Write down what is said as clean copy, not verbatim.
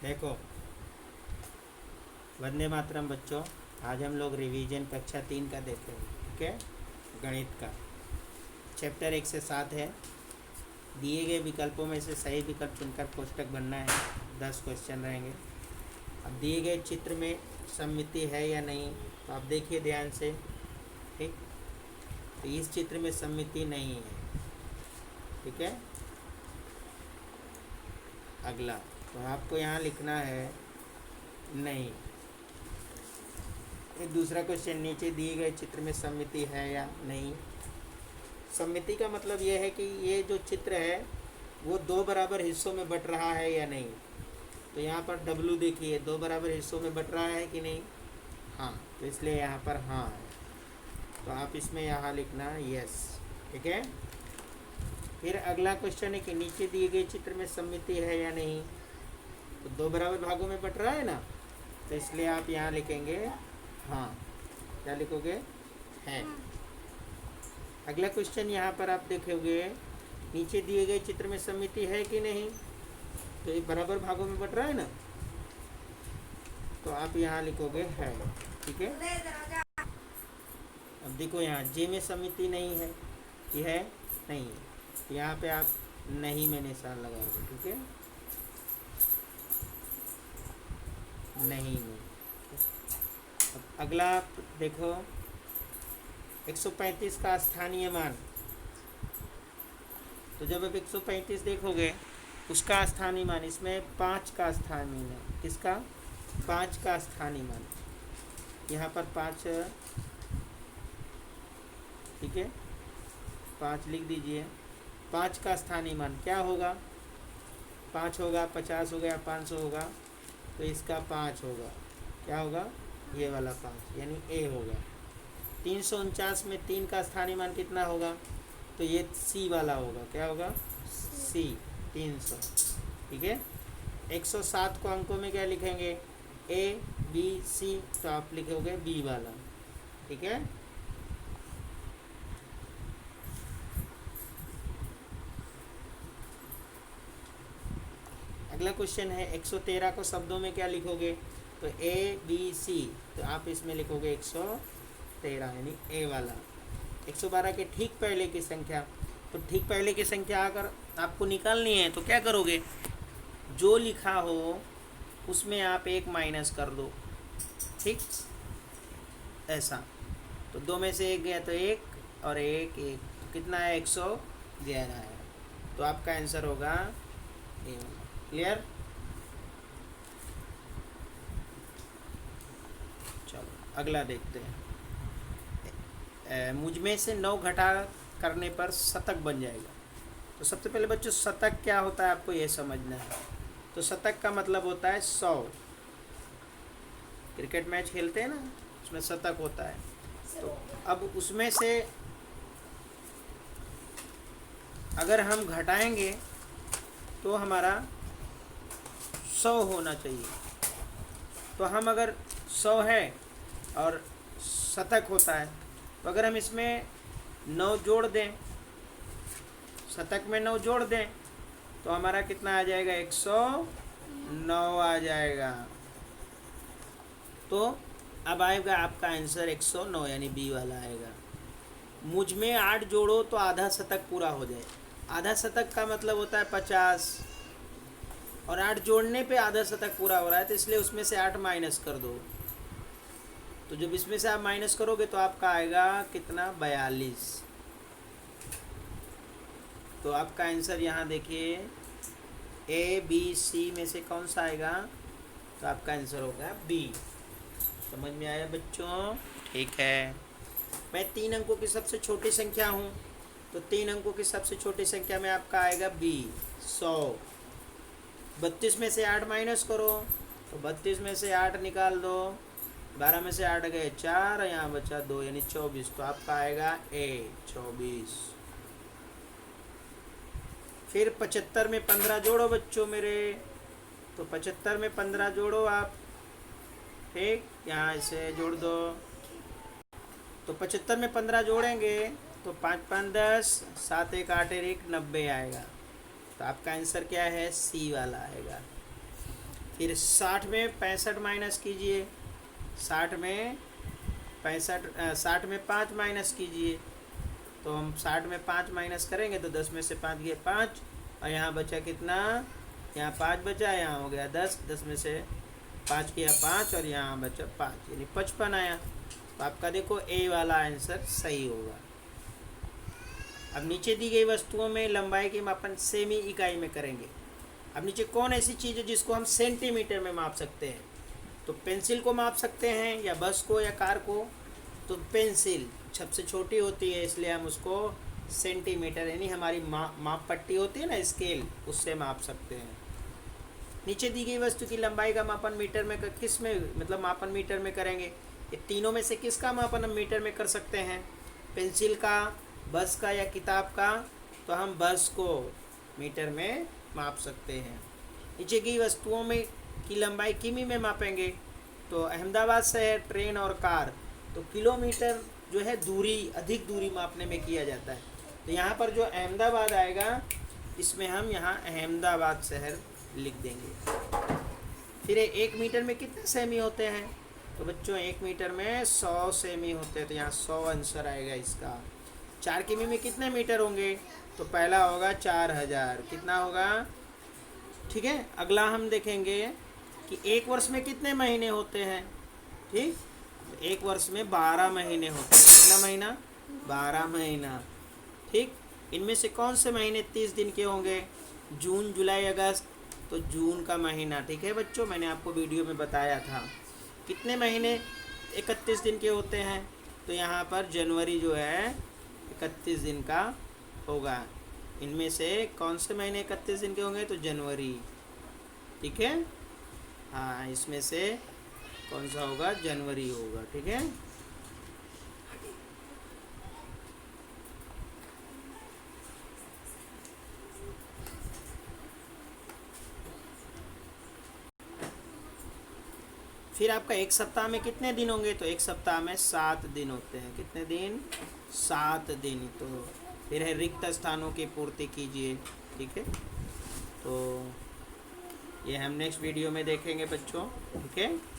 देखो, वंदे मातरम बच्चों। आज हम लोग रिवीजन कक्षा 3 का देखेंगे, ठीक है। गणित का चैप्टर 1 से 7 है। दिए गए विकल्पों में से सही विकल्प चुनकर कोष्टक बनना है। 10 क्वेश्चन रहेंगे। अब दिए गए चित्र में सममिति है या नहीं, तो आप देखिए ध्यान से, ठीक। तो इस चित्र में सममिति नहीं है, ठीक है। अगला, तो आपको यहाँ लिखना है नहीं। एक दूसरा क्वेश्चन, नीचे दिए गए चित्र में सममिति है या नहीं। सममिति का मतलब यह है कि ये जो चित्र है वो दो बराबर हिस्सों में बट रहा है या नहीं। तो यहाँ पर W देखिए, दो बराबर हिस्सों में बट रहा है कि नहीं। हाँ, तो इसलिए यहाँ पर हाँ है। तो आप इसमें यहाँ लिखना यस, ठीक है। फिर अगला क्वेश्चन है कि नीचे दिए गए चित्र में सममिति है या नहीं। तो दो बराबर भागों में बट रहा है ना, तो इसलिए आप यहाँ लिखेंगे हाँ। क्या लिखोगे? है। अगला क्वेश्चन यहाँ पर आप देखोगे, नीचे दिए गए चित्र में सममिति है कि नहीं। तो ये बराबर भागों में बट रहा है ना, तो आप यहाँ लिखोगे है, ठीक है। अब देखो यहाँ जे में सममिति नहीं है, ये है नहीं है, तो यहाँ पे आप नहीं में निशान लगाओगे, ठीक है। नहीं में। अब अगला आप देखो, 135 का स्थानीय मान। तो जब आप 135 देखोगे, उसका स्थानीय मान, इसमें 5 का स्थानीय मान, किसका? 5 का स्थानीय मान। यहाँ पर 5, ठीक है, 5 लिख दीजिए। 5 का स्थानीय मान क्या होगा? 5 होगा, 50 हो गया, 500 होगा, तो इसका 5 होगा। क्या होगा? ये वाला 5, यानी ए होगा। 349 में 3 का स्थानीय मान कितना होगा? तो ये सी वाला होगा। क्या होगा? सी, 300, ठीक है। 107 को अंकों में क्या लिखेंगे? ए बी सी, तो आप लिखोगे बी वाला, ठीक है। अगला क्वेश्चन है, 113 को शब्दों में क्या लिखोगे? तो ए बी सी, तो आप इसमें लिखोगे 113, यानी ए वाला। 112 के ठीक पहले की संख्या, तो ठीक पहले की संख्या अगर आपको निकालनी है तो क्या करोगे? जो लिखा हो उसमें आप 1 माइनस कर दो, ठीक, ऐसा। तो 2 में से 1 गया तो 1 और 1 1, तो कितना है? 111 है। तो आपका आंसर होगा ए वाला। क्लियर? चलो अगला देखते हैं। मुझ में से 9 घटा करने पर शतक बन जाएगा। तो सबसे पहले बच्चों, शतक क्या होता है आपको ये समझना है। तो शतक का मतलब होता है 100। क्रिकेट मैच खेलते हैं ना, उसमें शतक होता है। तो अब उसमें से अगर हम घटाएंगे तो हमारा 100 होना चाहिए। तो हम अगर 100 है और शतक होता है, तो अगर हम इसमें 9 जोड़ दें, शतक में 9 जोड़ दें, तो हमारा कितना आ जाएगा? 109 आ जाएगा। तो अब आएगा आपका आंसर 109, यानी बी वाला आएगा। मुझ में 8 जोड़ो तो आधा शतक पूरा हो जाए। आधा शतक का मतलब होता है 50, और 8 जोड़ने पे आधा शतक पूरा हो रहा है, तो इसलिए उसमें से 8 माइनस कर दो। तो जब इसमें से आप माइनस करोगे तो आपका आएगा कितना? 42। तो आपका आंसर यहाँ देखिए, ए बी सी में से कौन सा आएगा? तो आपका आंसर होगा बी। समझ में आया बच्चों? ठीक है। मैं 3 अंकों की सबसे छोटी संख्या हूँ, तो 3 अंकों की सबसे छोटी संख्या में आपका आएगा बी, 100। 32 में से 8 माइनस करो, तो 32 में से 8 निकाल दो, 12 में से 8 गए 4, यहाँ बचा 2, यानी 24। तो आपका आएगा ए, 24। फिर 75 में 15 जोड़ो बच्चों मेरे, तो 75 में 15 जोड़ो आप, ठीक, यहाँ इसे जोड़ दो। तो 75 में 15 जोड़ेंगे तो 5 5 10, 7 1 8 1 90 आएगा। तो आपका आंसर क्या है? सी वाला आएगा। फिर 60 में 65 माइनस कीजिए, 60 में 5 माइनस कीजिए। तो हम 60 में 5 माइनस करेंगे तो 10 में से 5 गए 5, और यहाँ बचा कितना, यहाँ 5 बचा, यहाँ हो गया 10, 10 में से 5 किया 5, और यहाँ बचा 5 यानी 55 आया। तो आपका देखो ए वाला आंसर सही होगा। अब नीचे दी गई वस्तुओं में लंबाई के मापन सेमी इकाई में करेंगे। अब नीचे कौन ऐसी चीज़ है जिसको हम सेंटीमीटर में माप सकते हैं? तो पेंसिल को माप सकते हैं, या बस को, या कार को। तो पेंसिल सबसे छोटी होती है, इसलिए हम उसको सेंटीमीटर यानी हमारी माप पट्टी होती है ना, स्केल, उससे माप सकते हैं। नीचे दी गई वस्तु की लंबाई का मापन मीटर में किस में, मतलब मापन मीटर में करेंगे? ये तीनों में से किसका मापन हम मीटर में कर सकते हैं? पेंसिल का, बस का, या किताब का? तो हम बस को मीटर में माप सकते हैं। नीचे की वस्तुओं में की लंबाई किमी में मापेंगे। तो अहमदाबाद शहर, ट्रेन और कार, तो किलोमीटर जो है दूरी, अधिक दूरी मापने में किया जाता है। तो यहाँ पर जो अहमदाबाद आएगा, इसमें हम यहाँ अहमदाबाद शहर लिख देंगे। फिर 1 मीटर में कितने सेमी होते हैं? तो बच्चों 1 मीटर में 100 सेमी होते हैं, तो यहाँ 100 आंसर आएगा इसका। 4 किमी में कितने मीटर होंगे? तो पहला होगा 4000, कितना होगा? ठीक है। अगला हम देखेंगे कि 1 वर्ष में कितने महीने होते हैं। ठीक, 1 वर्ष में 12 महीने होते हैं। कितना महीना? 12 महीना। ठीक, इनमें से कौन से महीने 30 दिन के होंगे? जून, जुलाई, अगस्त। तो जून का महीना। ठीक है बच्चों, मैंने आपको वीडियो में बताया था। कितने महीने 31 दिन के होते हैं? तो यहाँ पर जनवरी जो है 31 दिन का होगा। इनमें से कौन से महीने 31 दिन के होंगे? तो जनवरी। ठीक है, हाँ, इसमें से कौन सा होगा? जनवरी होगा। ठीक है। फिर आपका 1 सप्ताह में कितने दिन होंगे? तो 1 सप्ताह में 7 दिन होते हैं। कितने दिन? 7 दिन। तो फिर है रिक्त स्थानों की पूर्ति कीजिए। ठीक है, तो ये हम नेक्स्ट वीडियो में देखेंगे बच्चों। ठीक है।